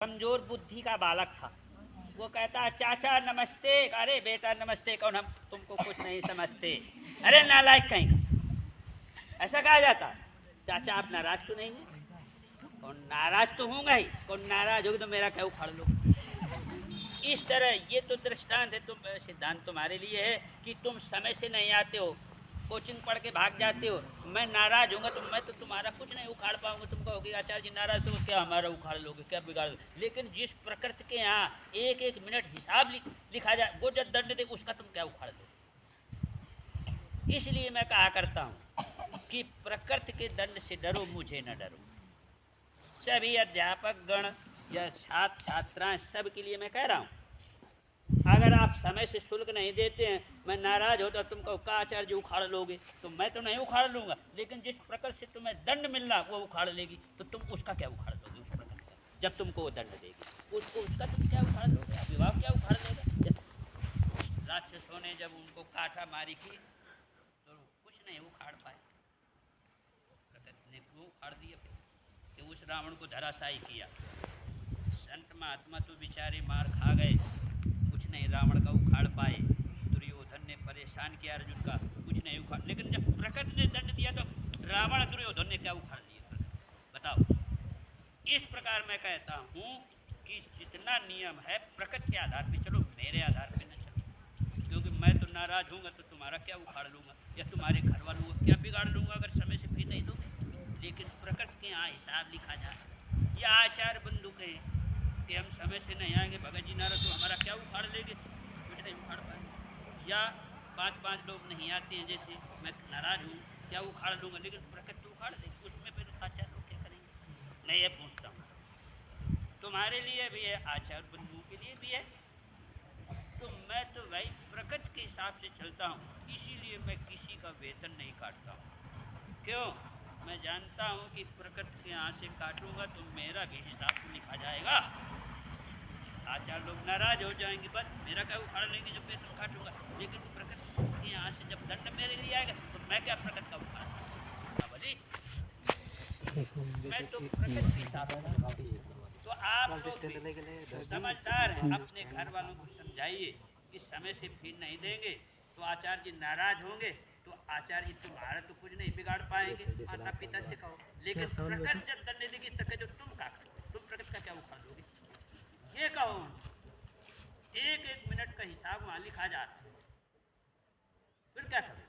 कमजोर बुद्धि का बालक था। वो कहता चाचा नमस्ते। अरे बेटा नमस्ते कौन, हम तुमको कुछ नहीं समझते। अरे नालायक कहीं का, ऐसा कहा जाता। चाचा आप नाराज तो नहीं है? कौन नाराज तो होगा ही, कौन नाराज होगी तो मेरा क्या उखाड़ लो। इस तरह ये तो दृष्टांत है, तुम सिद्धांत तुम्हारे लिए है कि तुम समय से नहीं आते हो, कोचिंग पढ़ के भाग जाते हो। मैं नाराज होऊंगा तो मैं तो तुम्हारा कुछ नहीं उखाड़ पाऊंगा। तुम कहोगे आचार्य जी नाराज तो क्या हमारा उखाड़ लोगे, क्या बिगाड़ लोगे। लेकिन जिस प्रकृति के यहाँ एक एक मिनट हिसाब लिखा जाए, वो जब दंड दे उसका तुम क्या उखाड़ दो। इसलिए मैं कहा करता हूँ कि प्रकृति के दंड से डरो, मुझे न डरो। सभी अध्यापक गण या छात्र छात्राएं सब के लिए मैं कह रहा हूँ, अगर आप समय से शुल्क नहीं देते हैं, मैं नाराज हो तो तुम कहो का आचार्य जी उखाड़ लोगे, तो मैं तो नहीं उखाड़ लूँगा। लेकिन जिस प्रकृति से तुम्हें दंड मिलना वो उखाड़ लेगी, तो तुम उसका क्या उखाड़ लोगे। उस प्रकृति का जब तुमको वो दंड देगी उसका तुम क्या उखाड़ लोगे। अभिभावक क्या उखाड़ लेगा। राक्षसों ने जब उनको काटा मारी की तो कुछ नहीं उखाड़ पाए, प्रकृति ने क्यों उखाड़ दिया कि उस रावण को धराशायी किया। संत महात्मा तो बेचारे मार खा गए, कुछ नहीं रावण का उखाड़ पाए। दुर्योधन ने परेशान किया अर्जुन का, कुछ नहीं उखाड़। लेकिन जब प्रकृति ने दंड दिया तो रावण दुर्योधन ने क्या उखाड़ लिया, बताओ। इस प्रकार मैं कहता हूँ कि जितना नियम है प्रकृति के आधार पर चलो, मेरे आधार पर न चलो। क्योंकि मैं तो नाराज हूँगा तो तुम्हारा क्या उखाड़ लूँगा, या तुम्हारे घर वालों का क्या बिगाड़ लूँगा अगर समय से फी नहीं दोगे। लेकिन प्रकृति के यहाँ हिसाब लिखा जाए। या आचार्य बंधु कहें कि हम समय से नहीं आएंगे, भगत जी नाराज तो हमारा क्या उखाड़ लेंगे, कुछ नहीं उखाड़ पाए। या पाँच लोग नहीं आते हैं, जैसे मैं नाराज हूँ क्या उखाड़ लूँगा, लेकिन प्रकृति उखाड़ देगी। उसमें फिर आचार्य लोग क्या करेंगे। मैं ये पूछता हूँ, तुम्हारे लिए भी है, आचार्य बंधुओं के लिए भी है। तो मैं तो भाई प्रकृति के हिसाब से चलता हूँ, इसीलिए मैं किसी का वेतन नहीं काटता हूँ। क्यों, मैं जानता हूँ कि प्रकृति के यहाँ से काटूंगा तो मेरा भी हिसाब तो लिखा जाएगा। आचार्य लोग नाराज हो जाएंगे, बस मेरा क्या उखाड़ लेंगे जब वेतन काटूंगा। लेकिन प्रकृति के यहाँ से जब दंड मेरे लिए आएगा तो मैं क्या प्रकृति का उखाड़ बोली। मैं तो प्रकृति के हिसाब से। तो आप लोग समझदार हैं, अपने घर वालों को समझाइए कि समय से फी नहीं देंगे तो आचार्य जी नाराज होंगे। तो आचार्य जी तुम्हारा तो कुछ नहीं बिगाड़ पाएंगे, माता पिता से कहो। लेकिन प्रकृति जब दंड देगी तब जो तुम क्या करोगे, तुम प्रकृति का क्या उखाड़ लोगे, ये कहो। एक एक मिनट का हिसाब वहां लिखा जाता है, फिर क्या करोगे।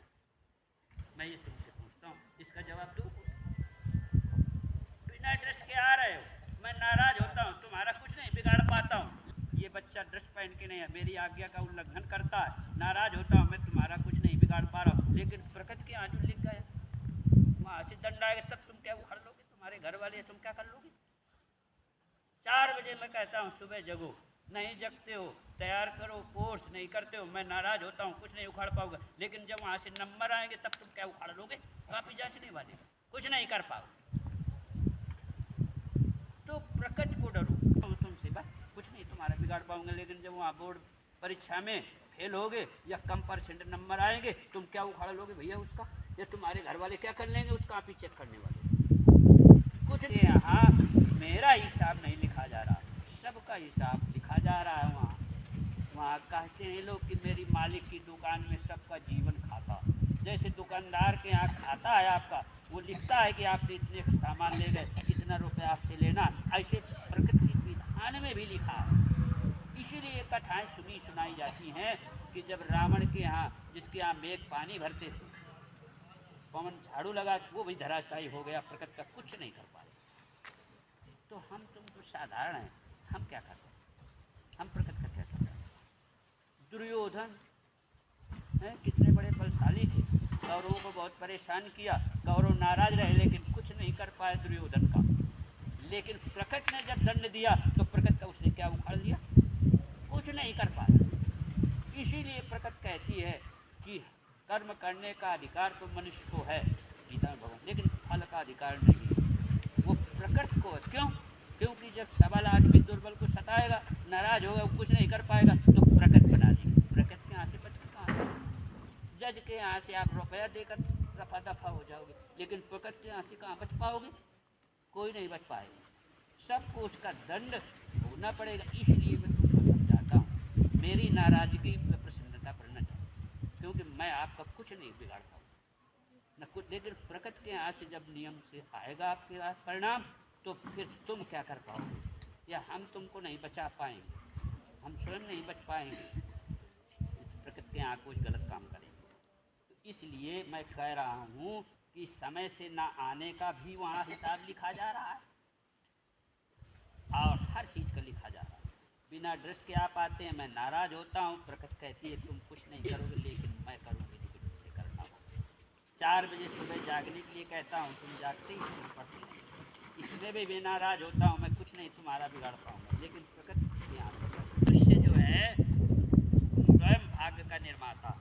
मैं ये तुमसे पूछता हूँ, इसका जवाब दो। बिना ड्रेस के आ रहे हो, मैं नाराज होता हूँ, तुम्हारा कुछ नहीं बिगाड़ पाता हूँ। ये बच्चा ड्रेस पहन के नहीं है, मेरी आज्ञा का उल्लंघन करता है, नाराज होता हूँ, मैं तुम्हारा कुछ नहीं बिगाड़ पा रहा हूँ। लेकिन प्रकृति के यहाँ जो लिख गया वहाँ से दंड आएगा तब तुम क्या उखाड़ लोगे, तुम्हारे घर वाले तुम क्या कर लोगे। 4 बजे मैं कहता हूँ सुबह जगो, नहीं जगते हो, तैयार करो कोर्स नहीं करते हो, मैं नाराज होता हूँ, कुछ नहीं उखाड़ पाऊंगा। लेकिन जब वहाँ से नंबर आएंगे तब तुम क्या उखाड़ लोगे, कापी जांचने वाले कुछ नहीं कर पाओ। तो प्रकृति को डरो, तुमसे बस कुछ नहीं तुम्हारा बिगाड़ पाऊंगा। लेकिन जब वहाँ बोर्ड परीक्षा में फेल होगे या कम % नंबर आएंगे, तुम क्या उखाड़ लोगे भैया उसका, या तुम्हारे घर वाले क्या कर लेंगे उसका आप ही चेक करने वाले। कुछ यहाँ मेरा हिसाब नहीं लिखा जा रहा, सबका हिसाब लिखा जा रहा है। वहाँ कहते हैं लोग कि मेरी मालिक की दुकान में सबका जीवन खाता। जैसे दुकानदार के यहाँ खाता है आपका, वो लिखता है कि आपने इतने का सामान ले गए, इतना रुपये आपसे लेना, ऐसे प्रकृति के विधान में भी लिखा है। इसीलिए कथाएँ सुनाई जाती हैं कि जब रावण के यहाँ, जिसके यहाँ मेघ पानी भरते थे, पवन झाड़ू लगा वो भी धराशायी हो गया, प्रकृति का कुछ नहीं कर पाए। तो हम तुम तो साधारण हैं, हम क्या करते हैं, हम प्रकृति का क्या करते हैं। दुर्योधन है, कितने बड़े बलशाली थे, कौरवों को बहुत परेशान किया, कौरव नाराज रहे लेकिन कुछ नहीं कर पाए दुर्योधन का। लेकिन प्रकृति ने जब दंड दिया तो प्रकृति का उसने क्या उखाड़ लिया, कुछ नहीं कर पाया। इसीलिए प्रकृति कहती है कि कर्म करने का अधिकार तो मनुष्य को है, गीता में भगवान, लेकिन फल का अधिकार नहीं है, वो प्रकृति को है। क्यों, क्योंकि जब सबल आदमी दुर्बल को सताएगा, नाराज होगा, कुछ नहीं कर पाएगा, तो प्रकृति बना देगी। प्रकृति के यहाँ से बच कर कहाँ, जज के यहाँ से आप रुपया देकर रफा दफा हो जाओगे, लेकिन प्रकृति के यहाँ से कहाँ बच पाओगे, कोई नहीं बच पाएगा। सबको उसका दंड भोगना पड़ेगा, इसलिए मैं तुमको समझाता हूँ। मेरी नाराज़गी में प्रसन्नता पर न जाओ, क्योंकि मैं आपका कुछ नहीं बिगाड़ता हूँ न कुछ। लेकिन प्रकृति के यहाँ से जब नियम से आएगा आपके पास परिणाम, तो फिर तुम क्या कर पाओगे, या हम तुमको नहीं बचा पाएंगे, हम स्वयं नहीं बच पाएंगे, प्रकृति के यहाँ कुछ गलत काम करेंगे। तो इसलिए मैं कह रहा हूँ कि समय से ना आने का भी वहाँ हिसाब लिखा जा रहा है, और हर चीज़ का लिखा जा रहा है। बिना ड्रेस के आप आते हैं, मैं नाराज़ होता हूँ, प्रकृति कहती है तुम कुछ नहीं करोगे, लेकिन मैं करूँगी, लेकिन मुझे करना होगा। 4 बजे सुबह जागने के लिए कहता हूँ, तुम जागते ही तुम पढ़ते नहीं, इसमें भी नाराज़ होता हूँ, मैं कुछ नहीं तुम्हारा बिगाड़ पाऊँगा, लेकिन प्रकृति यहाँ से मनुष्य जो है स्वयं भाग्य का निर्माता।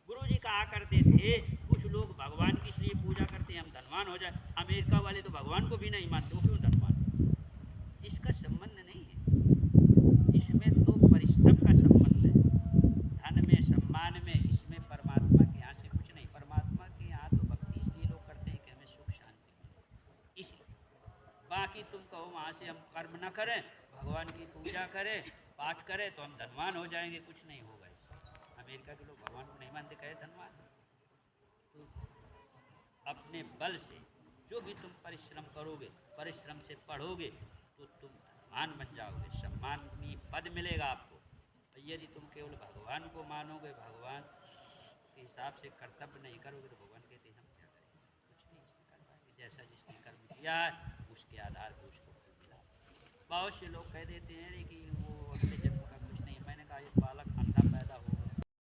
गुरु जी कहा करते थे, कुछ लोग भगवान की इसलिए पूजा करते हैं हम धनवान हो जाए, अमेरिका वाले तो भगवान को भी नहीं मानते, वो क्यों धनवान? इसका संबंध नहीं है, इसमें तो परिश्रम का संबंध है, धन में सम्मान में, इसमें परमात्मा के यहाँ से कुछ नहीं। परमात्मा के यहाँ तो भक्ति इसलिए लोग करते हैं कि हमें सुख शांति मिले, इसलिए। बाकी तुम कहो वहाँ से हम कर्म न करें, भगवान की पूजा करें, पाठ करें तो हम धनवान हो जाएंगे, कुछ नहीं होगा। अमेरिका के लोग भगवान को नहीं मानते, कहे धनवान। तो अपने बल से जो भी तुम परिश्रम करोगे, परिश्रम से पढ़ोगे, तो तुम धनवान बन जाओगे, सम्मानीय पद मिलेगा आपको। यदि तुम केवल भगवान को मानोगे, भगवान के हिसाब से कर्तव्य नहीं करोगे, तो भगवान कहते हैं हम क्या करेंगे, कुछ नहीं कर पाएंगे। जैसा जिसने कर्म किया है उसके आधार पर उसको मिला। बहुत से लोग कह देते हैं कि वो अगले जन्म का कुछ नहीं। मैंने कहा ये बालक